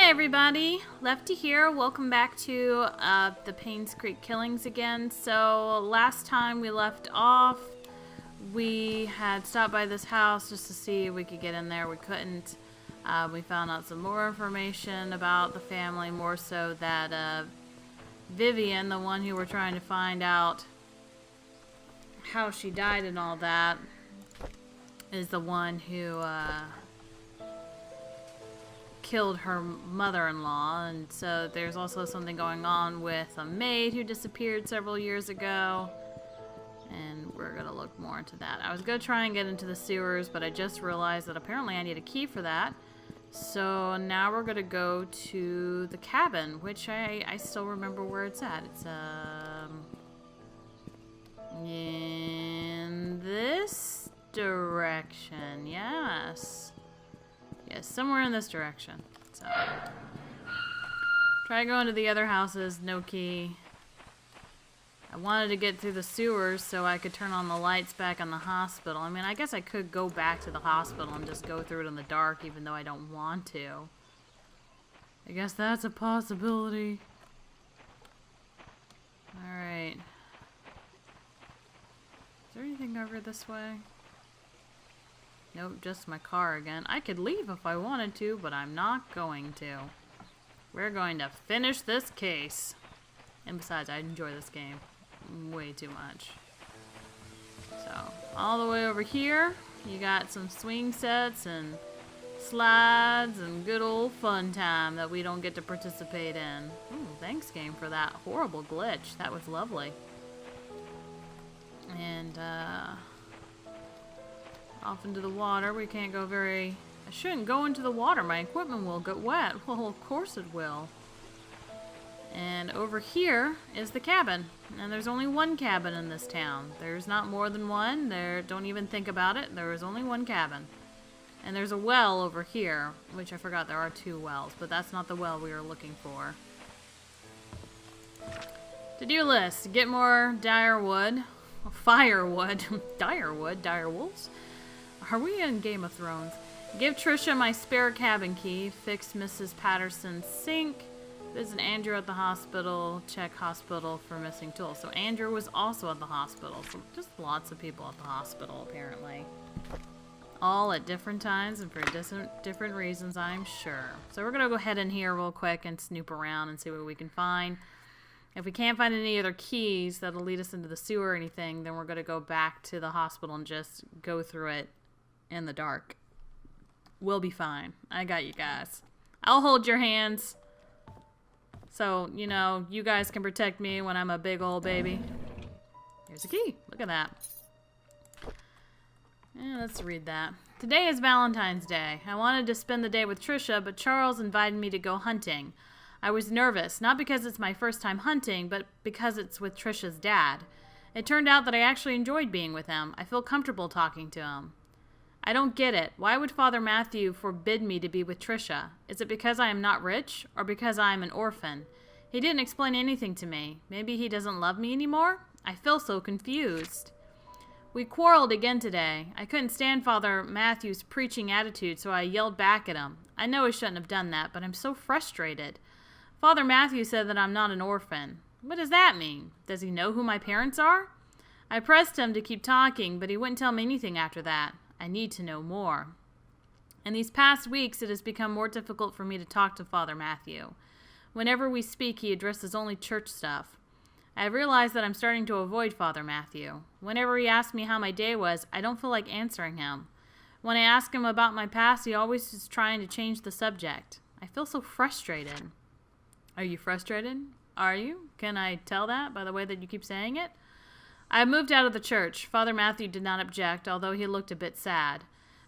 Hi everybody, Leftie here. Welcome back to the Painscreek killings again. So last time we left off, we had stopped by this house just to see if we could get in there. We couldn't. We found out some more information about the family, more so that Vivian, the one who we're trying to find out how she died and all that, is the one who killed her mother-in-law. And so there's also something going on with a maid who disappeared several years ago, and we're gonna look more into that. I was gonna try and get into the sewers, but I just realized that apparently I need a key for that. So now we're gonna go to the cabin, which I still remember where it's at. It's in this direction. Yes, somewhere in this direction. So try going to the other houses. No key. I wanted to get through the sewers so I could turn on the lights back in the hospital. I mean, I guess I could go back to the hospital and just go through it in the dark, even though I don't want to. I guess that's a possibility. Alright. Is there anything over this way? Nope, just my car again. I could leave if I wanted to, but I'm not going to. We're going to finish this case. And besides, I enjoy this game way too much. So, all the way over here, you got some swing sets and slides and good old fun time that we don't get to participate in. Ooh, thanks game for that horrible glitch. That was lovely. And, off into the water. We can't go very... I shouldn't go into the water. My equipment will get wet. Well, of course it will. And over here is the cabin. And there's only one cabin in this town. There's not more than one. Don't even think about it. There is only one cabin. And there's a well over here, which I forgot there are two wells, but that's not the well we were looking for. To-do list. Get more dire wood. Firewood. Dire wood? Dire wolves? Are we in Game of Thrones? Give Trisha my spare cabin key. Fix Mrs. Patterson's sink. Visit Andrew at the hospital. Check hospital for missing tools. So Andrew was also at the hospital. So just lots of people at the hospital, apparently. All at different times and for different reasons, I'm sure. So we're going to go ahead in here real quick and snoop around and see what we can find. If we can't find any other keys that'll lead us into the sewer or anything, then we're going to go back to the hospital and just go through it in the dark. We'll be fine. I got you guys. I'll hold your hands. So, you know, you guys can protect me when I'm a big old baby. Here's a key. Look at that. Yeah, let's read that. Today is Valentine's Day. I wanted to spend the day with Trisha, but Charles invited me to go hunting. I was nervous, not because it's my first time hunting, but because it's with Trisha's dad. It turned out that I actually enjoyed being with him. I feel comfortable talking to him. I don't get it. Why would Father Matthew forbid me to be with Trisha? Is it because I am not rich, or because I am an orphan? He didn't explain anything to me. Maybe he doesn't love me anymore? I feel so confused. We quarreled again today. I couldn't stand Father Matthew's preaching attitude, so I yelled back at him. I know I shouldn't have done that, but I'm so frustrated. Father Matthew said that I'm not an orphan. What does that mean? Does he know who my parents are? I pressed him to keep talking, but he wouldn't tell me anything after that. I need to know more. In these past weeks, it has become more difficult for me to talk to Father Matthew. Whenever we speak, he addresses only church stuff. I have realized that I'm starting to avoid Father Matthew. Whenever he asks me how my day was, I don't feel like answering him. When I ask him about my past, he always is trying to change the subject. I feel so frustrated. Are you frustrated? Are you? Can I tell that by the way that you keep saying it? I moved out of the church. Father Matthew did not object, although he looked a bit sad.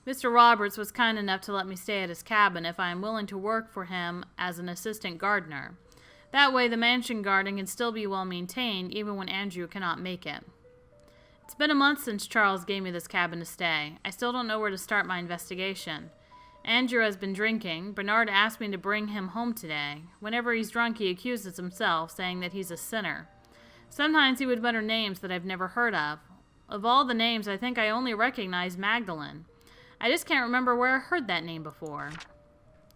Mr. Roberts was kind enough to let me stay at his cabin if I am willing to work for him as an assistant gardener. That way the mansion garden can still be well maintained even when Andrew cannot make it. It's been a month since Charles gave me this cabin to stay. I still don't know where to start my investigation. Andrew has been drinking. Bernard asked me to bring him home today. Whenever he's drunk, he accuses himself, saying that he's a sinner. Sometimes he would mutter names that I've never heard of. Of all the names, I think I only recognize Magdalene. I just can't remember where I heard that name before.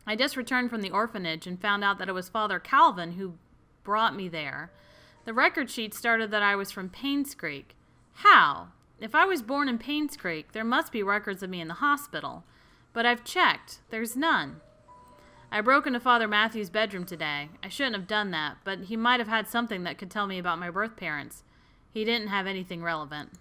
I just returned from the orphanage and found out that it was Father Calvin who brought me there. The record sheet started that I was from Painscreek. How? If I was born in Painscreek, there must be records of me in the hospital. But I've checked. There's none. I broke into Father Matthew's bedroom today. I shouldn't have done that, but he might have had something that could tell me about my birth parents. He didn't have anything relevant.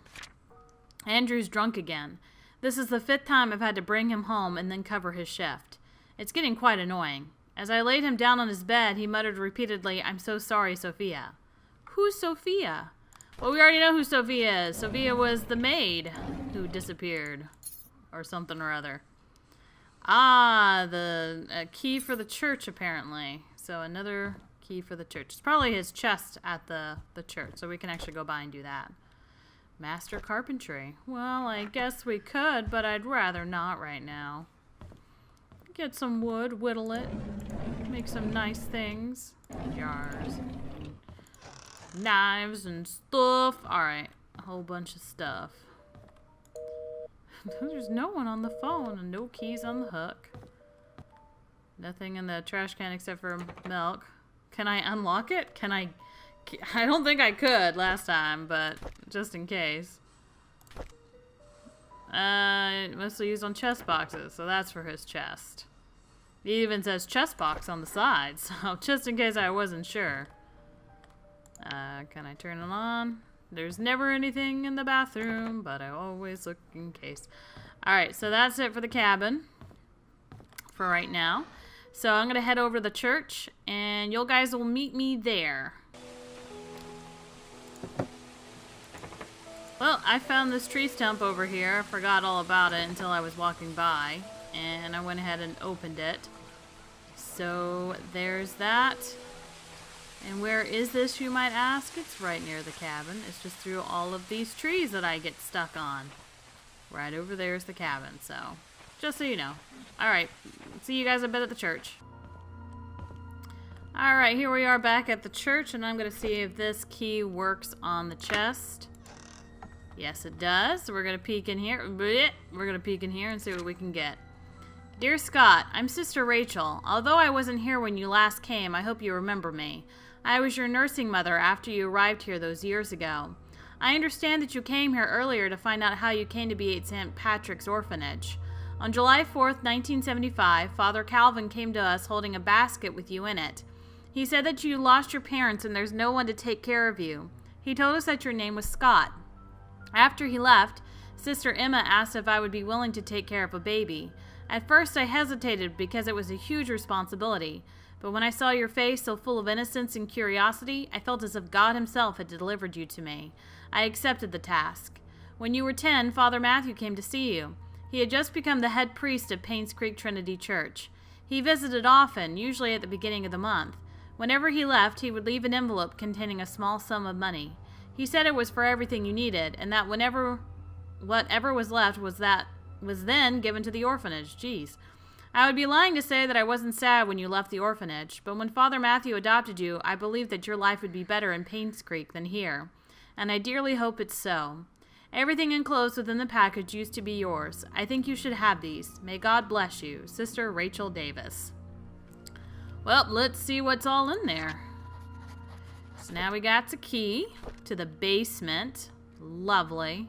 Andrew's drunk again. This is the 5th time I've had to bring him home and then cover his shift. It's getting quite annoying. As I laid him down on his bed, he muttered repeatedly, "I'm so sorry, Sophia." Who's Sophia? Well, we already know who Sophia is. Sophia was the maid who disappeared. Or something or other. Ah, the key for the church, apparently. So another key for the church. It's probably his chest at the church, so we can actually go by and do that. Master carpentry. Well, I guess we could, but I'd rather not right now. Get some wood, whittle it, make some nice things. Jars, knives and stuff. Alright, a whole bunch of stuff. There's no one on the phone and no keys on the hook. Nothing in the trash can except for milk. Can I unlock it? I don't think I could last time, but just in case. Mostly used on chest boxes, so that's for his chest. He even says chest box on the side, so just in case I wasn't sure. Can I turn it on? There's never anything in the bathroom, but I always look in case. Alright, so that's it for the cabin for right now. So I'm going to head over to the church, and you guys will meet me there. Well, I found this tree stump over here. I forgot all about it until I was walking by, and I went ahead and opened it. So there's that. And where is this, you might ask? It's right near the cabin. It's just through all of these trees that I get stuck on. Right over there is the cabin, so just so you know. Alright, see you guys a bit at the church. Alright, here we are back at the church, and I'm going to see if this key works on the chest. Yes, it does. So we're going to peek in here. We're going to peek in here and see what we can get. Dear Scott, I'm Sister Rachel. Although I wasn't here when you last came, I hope you remember me. I was your nursing mother after you arrived here those years ago. I understand that you came here earlier to find out how you came to be at St. Patrick's Orphanage. On July 4th, 1975, Father Calvin came to us holding a basket with you in it. He said that you lost your parents and there's no one to take care of you. He told us that your name was Scott. After he left, Sister Emma asked if I would be willing to take care of a baby. At first I hesitated because it was a huge responsibility, but when I saw your face so full of innocence and curiosity, I felt as if God himself had delivered you to me. I accepted the task. When you were 10, Father Matthew came to see you. He had just become the head priest of Painscreek Trinity Church. He visited often, usually at the beginning of the month. Whenever he left, he would leave an envelope containing a small sum of money. He said it was for everything you needed, and that whatever was left was then given to the orphanage. Jeez. I would be lying to say that I wasn't sad when you left the orphanage, but when Father Matthew adopted you, I believed that your life would be better in Painscreek than here, and I dearly hope it's so. Everything enclosed within the package used to be yours. I think you should have these. May God bless you. Sister Rachel Davis. Well, let's see what's all in there. So now we got the key to the basement. Lovely.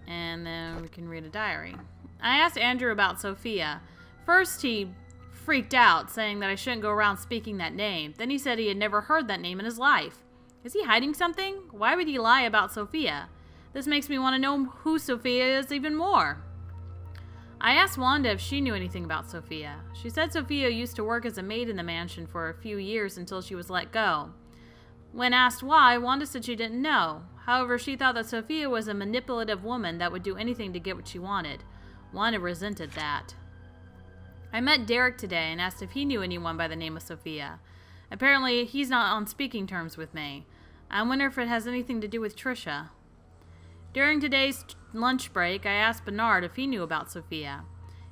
And then we can read a diary. I asked Andrew about Sophia. First he freaked out, saying that I shouldn't go around speaking that name. Then he said he had never heard that name in his life. Is he hiding something? Why would he lie about Sophia? This makes me want to know who Sophia is even more. I asked Wanda if she knew anything about Sophia. She said Sophia used to work as a maid in the mansion for a few years until she was let go. When asked why, Wanda said she didn't know. However, she thought that Sophia was a manipulative woman that would do anything to get what she wanted. Wanda resented that. I met Derek today and asked if he knew anyone by the name of Sophia. Apparently, he's not on speaking terms with me. I wonder if it has anything to do with Trisha. During today's lunch break, I asked Bernard if he knew about Sophia.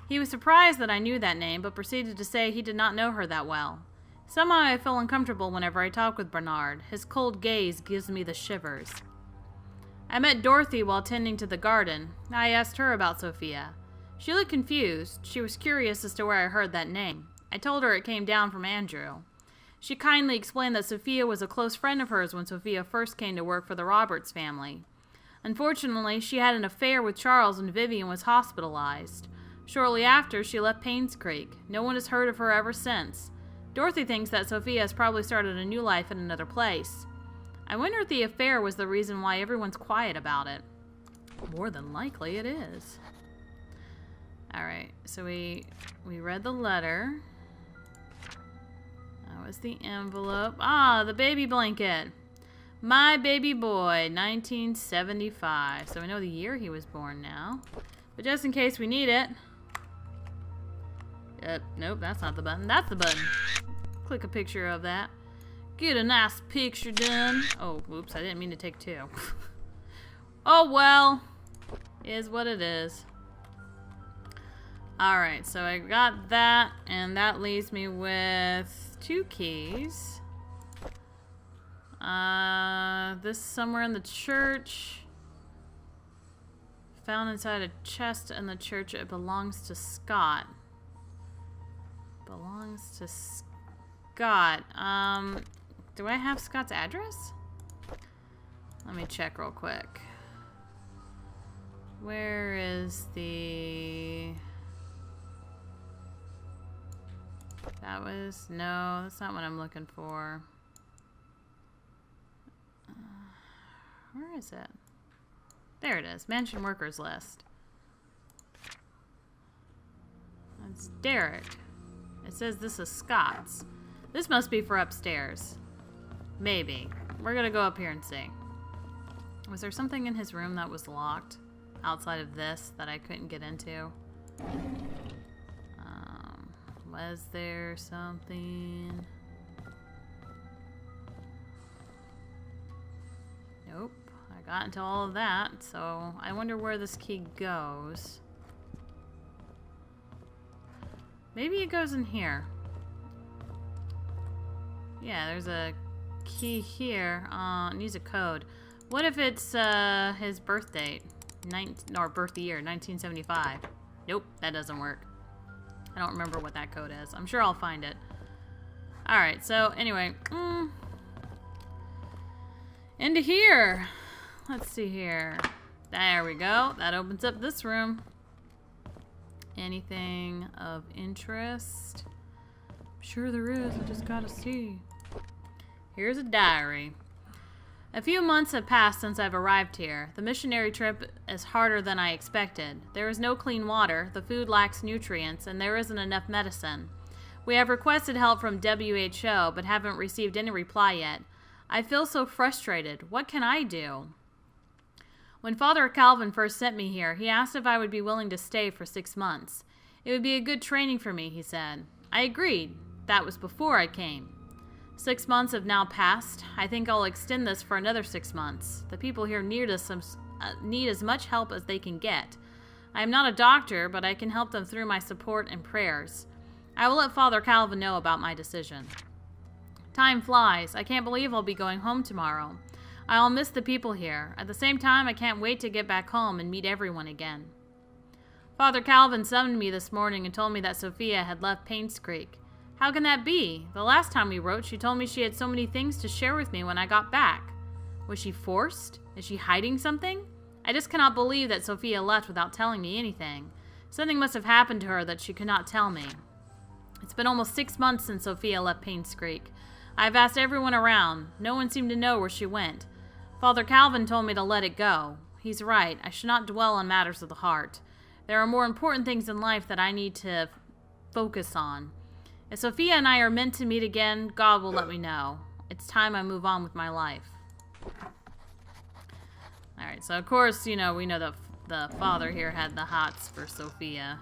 He was surprised that I knew that name, but proceeded to say he did not know her that well. Somehow I feel uncomfortable whenever I talk with Bernard. His cold gaze gives me the shivers. I met Dorothy while tending to the garden. I asked her about Sophia. She looked confused. She was curious as to where I heard that name. I told her it came down from Andrew. She kindly explained that Sophia was a close friend of hers when Sophia first came to work for the Roberts family. Unfortunately, she had an affair with Charles when Vivian was hospitalized. Shortly after, she left Painscreek. No one has heard of her ever since. Dorothy thinks that Sophia has probably started a new life in another place. I wonder if the affair was the reason why everyone's quiet about it. More than likely it is. Alright, so we read the letter. That was the envelope. Ah, the baby blanket. My baby boy, 1975. So we know the year he was born now. But just in case we need it. Nope, that's not the button. That's the button. Click a picture of that. Get a nice picture done. Oh, whoops, I didn't mean to take two. Oh, well. Is what it is. Alright, so I got that, and that leaves me with 2 keys. This somewhere in the church. Found inside a chest in the church. It belongs to Scott. Belongs to Scott. Do I have Scott's address? Let me check real quick. Where is the... That was... No, that's not what I'm looking for. Where is it? There it is. Mansion workers list. That's Derek. It says this is Scott's. This must be for upstairs. Maybe. We're gonna go up here and see. Was there something in his room that was locked? Outside of this that I couldn't get into? Was there something? Nope. I got into all of that, so I wonder where this key goes. Maybe it goes in here. Yeah, there's a key here. It needs a code. What if it's his birth date? Or birth year, 1975. Nope, that doesn't work. I don't remember what that code is. I'm sure I'll find it. Alright, so anyway. Into here. Let's see here. There we go. That opens up this room. Anything of interest? I'm sure there is. I just gotta see. Here's a diary. A few months have passed since I've arrived here. The missionary trip is harder than I expected. There is no clean water, the food lacks nutrients, and there isn't enough medicine. We have requested help from WHO, but haven't received any reply yet. I feel so frustrated. What can I do? When Father Calvin first sent me here, he asked if I would be willing to stay for 6 months. It would be a good training for me, he said. I agreed. That was before I came. 6 months have now passed. I think I'll extend this for another 6 months. The people here need as much help as they can get. I am not a doctor, but I can help them through my support and prayers. I will let Father Calvin know about my decision. Time flies. I can't believe I'll be going home tomorrow. I'll miss the people here. At the same time, I can't wait to get back home and meet everyone again. Father Calvin summoned me this morning and told me that Sophia had left Painscreek. How can that be? The last time we wrote, she told me she had so many things to share with me when I got back. Was she forced? Is she hiding something? I just cannot believe that Sophia left without telling me anything. Something must have happened to her that she could not tell me. It's been almost 6 months since Sophia left Painscreek. I've asked everyone around. No one seemed to know where she went. Father Calvin told me to let it go. He's right. I should not dwell on matters of the heart. There are more important things in life that I need to focus on. If Sophia and I are meant to meet again, God will let me know. It's time I move on with my life. Alright, so of course, you know, we know the father here had the hots for Sophia.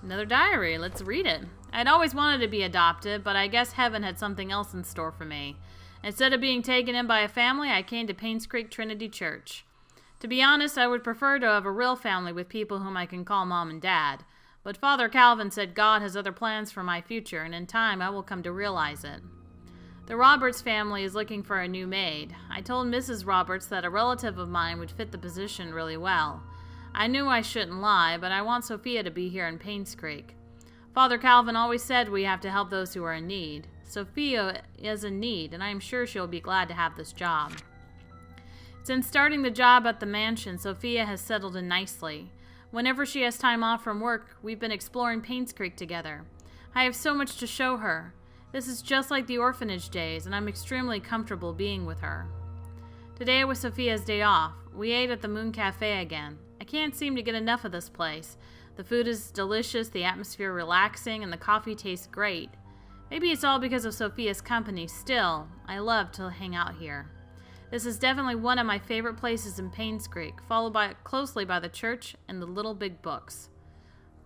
Another diary. Let's read it. I'd always wanted to be adopted, but I guess heaven had something else in store for me. Instead of being taken in by a family, I came to Painscreek Trinity Church. To be honest, I would prefer to have a real family with people whom I can call Mom and Dad. But Father Calvin said God has other plans for my future, and in time I will come to realize it. The Roberts family is looking for a new maid. I told Mrs. Roberts that a relative of mine would fit the position really well. I knew I shouldn't lie, but I want Sophia to be here in Painscreek. Father Calvin always said we have to help those who are in need. Sophia is in need, and I am sure she'll be glad to have this job. Since starting the job at the mansion, Sophia has settled in nicely. Whenever she has time off from work, we've been exploring Painscreek together. I have so much to show her. This is just like the orphanage days, and I'm extremely comfortable being with her. Today was Sophia's day off. We ate at the Moon Cafe again. I can't seem to get enough of this place. The food is delicious, the atmosphere relaxing, and the coffee tastes great. Maybe it's all because of Sophia's company. Still, I love to hang out here. This is definitely one of my favorite places in Painscreek, followed closely by the church and the Little Big Books.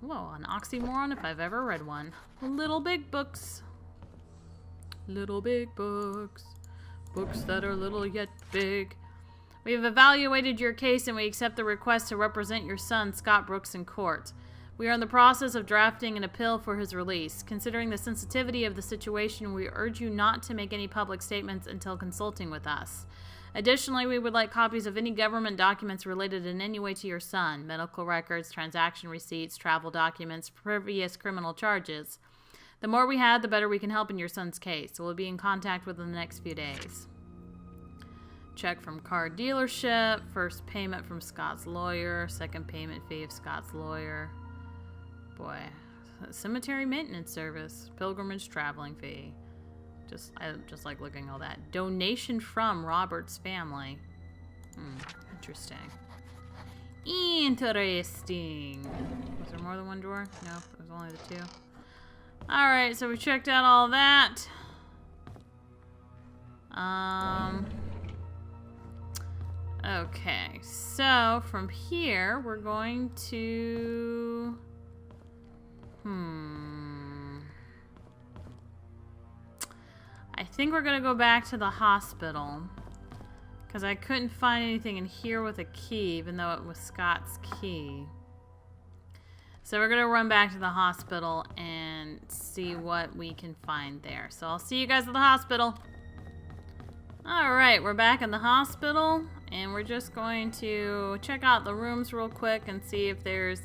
Whoa, an oxymoron if I've ever read one. Little Big Books. Little Big Books. Books that are little yet big. We have evaluated your case and we accept the request to represent your son, Scott Brooks, in court. We are in the process of drafting an appeal for his release. Considering the sensitivity of the situation, we urge you not to make any public statements until consulting with us. Additionally, we would like copies of any government documents related in any way to your son, medical records, transaction receipts, travel documents, previous criminal charges. The more we have, the better we can help in your son's case. We'll be in contact within the next few days. Check from car dealership, first payment from Scott's lawyer, second payment fee of Scott's lawyer. Boy, cemetery maintenance service, pilgrimage traveling fee. I just like looking at all that. Donation from Robert's family. Interesting. Interesting. Was there more than one drawer? No, it was only the two. Alright, so we checked out all that. Okay, so from here, we're going to... I think we're going to go back to the hospital. Because I couldn't find anything in here with a key, even though it was Scott's key. So we're going to run back to the hospital and see what we can find there. So I'll see you guys at the hospital. Alright, we're back in the hospital. And we're just going to check out the rooms real quick and see if there's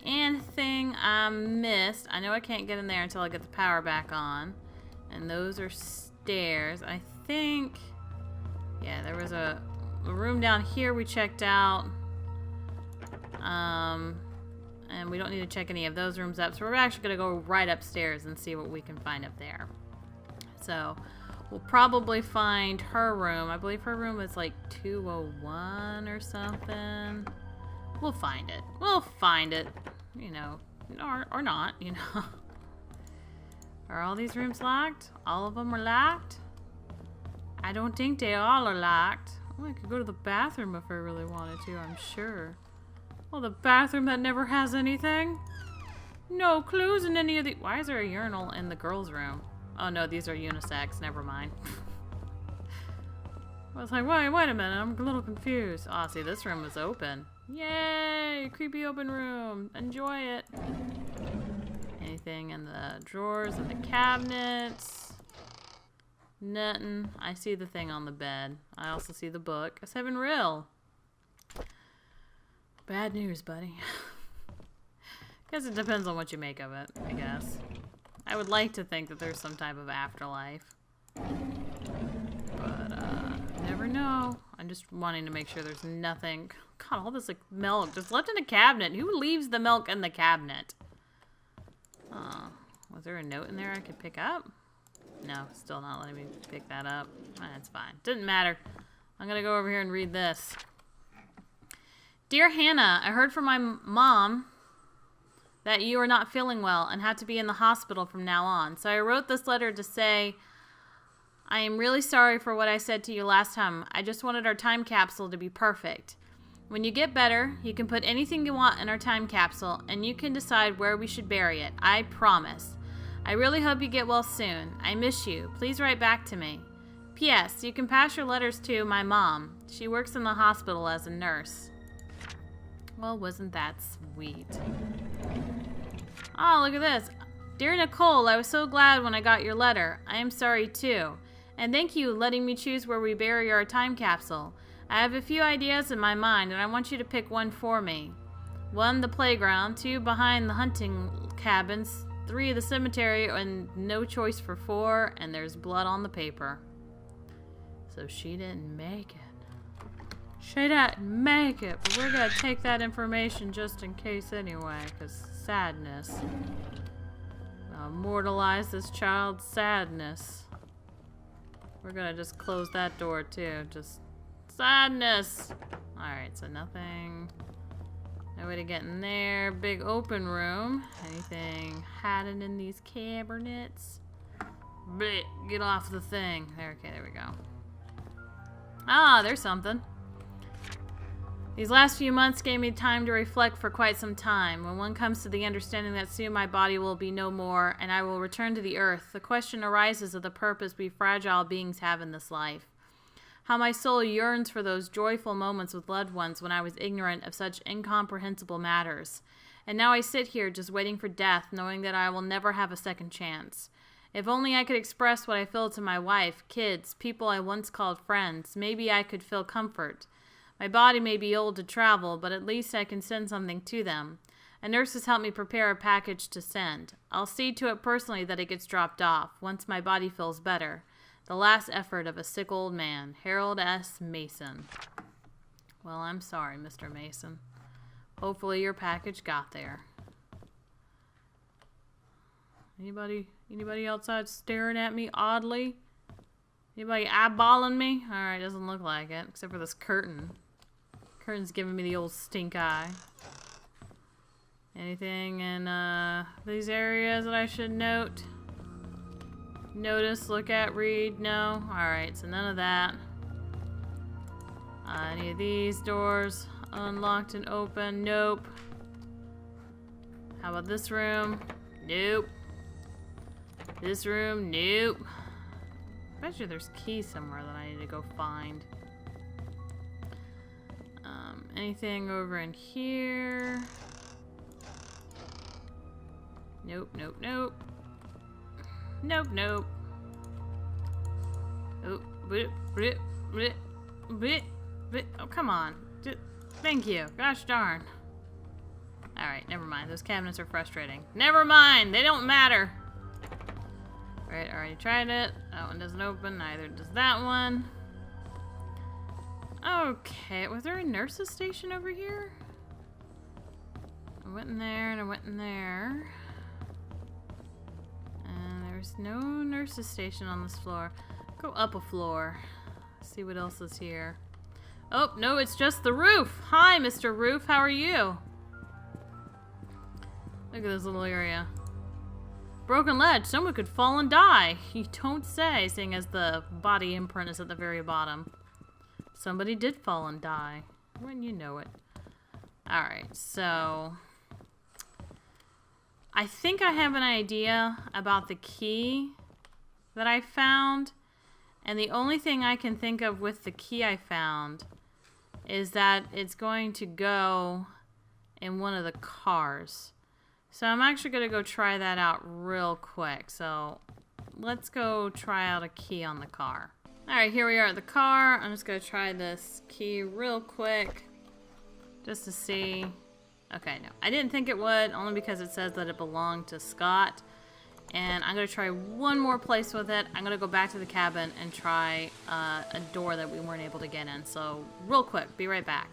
anything I missed. I know I can't get in there until I get the power back on. And those are stairs. I think... Yeah, there was a room down here we checked out. And we don't need to check any of those rooms up. So we're actually going to go right upstairs and see what we can find up there. So we'll probably find her room. I believe her room is like 201 or something. We'll find it. We'll find it. You know, or not, you know. Are all these rooms locked? All of them are locked? I don't think they all are locked. Oh, I could go to the bathroom if I really wanted to, I'm sure. Well, the bathroom that never has anything? No clues in any of the... Why is there a urinal in the girls' room? Oh no, these are unisex, never mind. I was like, wait a minute, I'm a little confused. Oh, see, this room was open. Yay! Creepy open room. Enjoy it. Anything in the drawers and the cabinets? Nothing. I see the thing on the bed. I also see the book. A 7 reel. Bad news, buddy. Guess it depends on what you make of it, I guess. I would like to think that there's some type of afterlife. But, never know. I'm just wanting to make sure there's nothing. God, all this, like, milk just left in the cabinet. Who leaves the milk in the cabinet? Was there a note in there I could pick up? No, still not letting me pick that up. That's fine. Didn't matter. I'm gonna go over here and read this. Dear Hannah, I heard from my mom that you are not feeling well and have to be in the hospital from now on. So I wrote this letter to say, I am really sorry for what I said to you last time. I just wanted our time capsule to be perfect. When you get better, you can put anything you want in our time capsule and you can decide where we should bury it. I promise. I really hope you get well soon. I miss you. Please write back to me. P.S. You can pass your letters to my mom. She works in the hospital as a nurse. Well, wasn't that sweet? Oh, look at this. Dear Nicole, I was so glad when I got your letter. I am sorry too. And thank you letting me choose where we bury our time capsule. I have a few ideas in my mind, and I want you to pick one for me. 1, the playground, 2, behind the hunting cabins, 3, the cemetery, and no choice for 4, and there's blood on the paper. So she didn't make it. She didn't make it, but we're gonna take that information just in case anyway, because sadness. I'll immortalize this child's sadness. We're gonna just close that door too, just sadness. Alright, so nothing. No way to get in there. Big open room. Anything hiding in these cabinets? Blech, get off the thing. There, okay, there we go. Ah, there's something. These last few months gave me time to reflect for quite some time. When one comes to the understanding that soon my body will be no more and I will return to the earth, the question arises of the purpose we fragile beings have in this life. How my soul yearns for those joyful moments with loved ones when I was ignorant of such incomprehensible matters. And now I sit here just waiting for death, knowing that I will never have a second chance. If only I could express what I feel to my wife, kids, people I once called friends, maybe I could feel comfort. My body may be old to travel, but at least I can send something to them. A nurse has helped me prepare a package to send. I'll see to it personally that it gets dropped off, once my body feels better. The last effort of a sick old man, Harold S. Mason. Well, I'm sorry, Mr. Mason. Hopefully your package got there. Anybody outside staring at me oddly? Anybody eyeballing me? Alright, doesn't look like it, except for this curtain. Curtain's giving me the old stink eye. Anything in these areas that I should note? Notice, look at, read? No? Alright, so none of that. Any of these doors unlocked and open? Nope. How about this room? Nope. This room? Nope. I bet you there's keys somewhere that I need to go find. Anything over in here? Nope, nope, nope. Nope, nope. Oh, blip, blip, blip, blip, blip. Oh, come on. Thank you. Gosh darn. Alright, never mind. Those cabinets are frustrating. Never mind. They don't matter. Right, already tried it. That one doesn't open. Neither does that one. Okay, was there a nurse's station over here? I went in there and I went in there. And there's no nurse's station on this floor. Go up a floor. See what else is here. Oh, no, it's just the roof. Hi, Mr. Roof. How are you? Look at this little area. Broken ledge. Someone could fall and die. You don't say, seeing as the body imprint is at the very bottom. Somebody did fall and die. When you know it. Alright, so I think I have an idea about the key that I found. And the only thing I can think of with the key I found is that it's going to go in one of the cars. So I'm actually going to go try that out real quick. So let's go try out a key on the car. Alright, here we are at the car. I'm just going to try this key real quick just to see. Okay, no. I didn't think it would, only because it says that it belonged to Scott. And I'm going to try one more place with it. I'm going to go back to the cabin and try a door that we weren't able to get in. So real quick, be right back.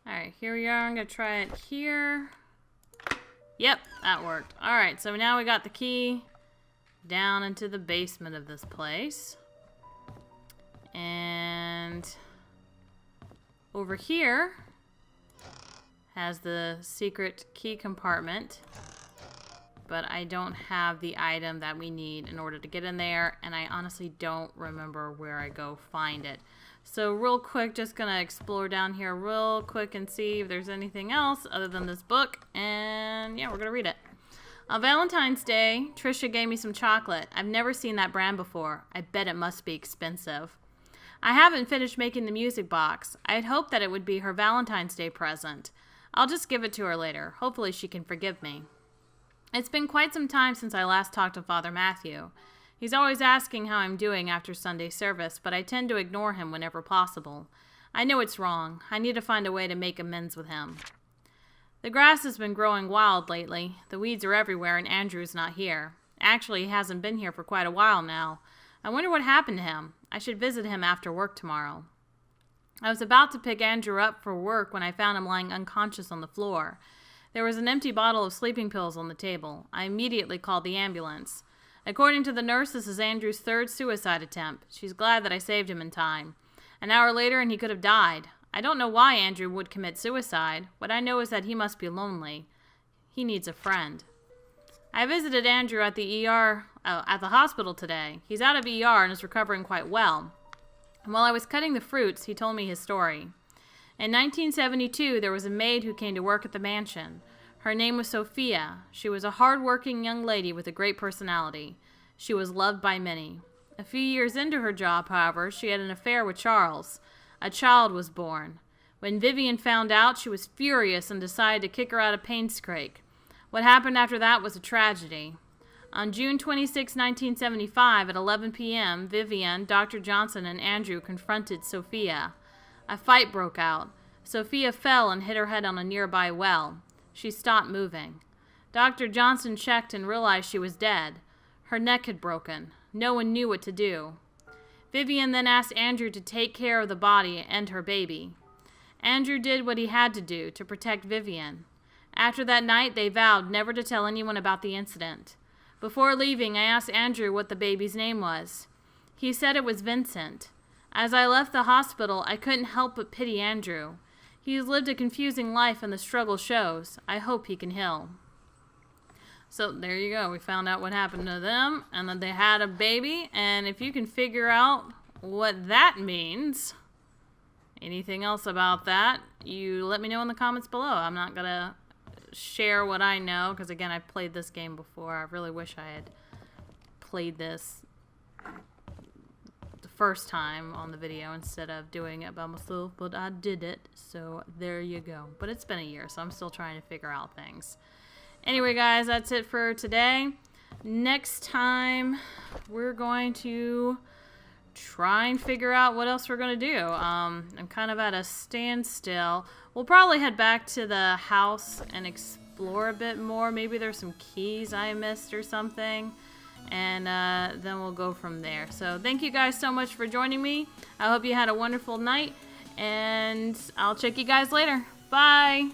Alright, here we are. I'm going to try it here. Yep, that worked. Alright, so now we got the key down into the basement of this place. And over here has the secret key compartment. But I don't have the item that we need in order to get in there. And I honestly don't remember where I go find it. So real quick, just going to explore down here real quick and see if there's anything else other than this book. And yeah, we're going to read it. On Valentine's Day, Trisha gave me some chocolate. I've never seen that brand before. I bet it must be expensive. I haven't finished making the music box. I had hoped that it would be her Valentine's Day present. I'll just give it to her later. Hopefully she can forgive me. It's been quite some time since I last talked to Father Matthew. He's always asking how I'm doing after Sunday service, but I tend to ignore him whenever possible. I know it's wrong. I need to find a way to make amends with him. The grass has been growing wild lately. The weeds are everywhere and Andrew's not here. Actually, he hasn't been here for quite a while now. I wonder what happened to him. I should visit him after work tomorrow. I was about to pick Andrew up for work when I found him lying unconscious on the floor. There was an empty bottle of sleeping pills on the table. I immediately called the ambulance. According to the nurse, this is Andrew's third suicide attempt. She's glad that I saved him in time. An hour later and he could have died. I don't know why Andrew would commit suicide. What I know is that he must be lonely. He needs a friend. I visited Andrew at the hospital today. He's out of ER and is recovering quite well. And while I was cutting the fruits, he told me his story. In 1972, there was a maid who came to work at the mansion. Her name was Sophia. She was a hard-working young lady with a great personality. She was loved by many. A few years into her job, however, she had an affair with Charles. A child was born. When Vivian found out, she was furious and decided to kick her out of Painscreek. What happened after that was a tragedy. On June 26, 1975, at 11 p.m., Vivian, Dr. Johnson, and Andrew confronted Sophia. A fight broke out. Sophia fell and hit her head on a nearby well. She stopped moving. Dr. Johnson checked and realized she was dead. Her neck had broken. No one knew what to do. Vivian then asked Andrew to take care of the body and her baby. Andrew did what he had to do to protect Vivian. After that night, they vowed never to tell anyone about the incident. Before leaving, I asked Andrew what the baby's name was. He said it was Vincent. As I left the hospital, I couldn't help but pity Andrew. He's lived a confusing life and the struggle shows. I hope he can heal. So there you go. We found out what happened to them and that they had a baby. And if you can figure out what that means, anything else about that, you let me know in the comments below. I'm not going to share what I know because, again, I've played this game before. I really wish I had played this the first time on the video instead of doing it by myself, but I did it. So there you go. But it's been a year, so I'm still trying to figure out things. Anyway, guys, that's it for today. Next time, we're going to try and figure out what else we're going to do. I'm kind of at a standstill. We'll probably head back to the house and explore a bit more. Maybe there's some keys I missed or something. And then we'll go from there. So thank you guys so much for joining me. I hope you had a wonderful night. And I'll check you guys later. Bye!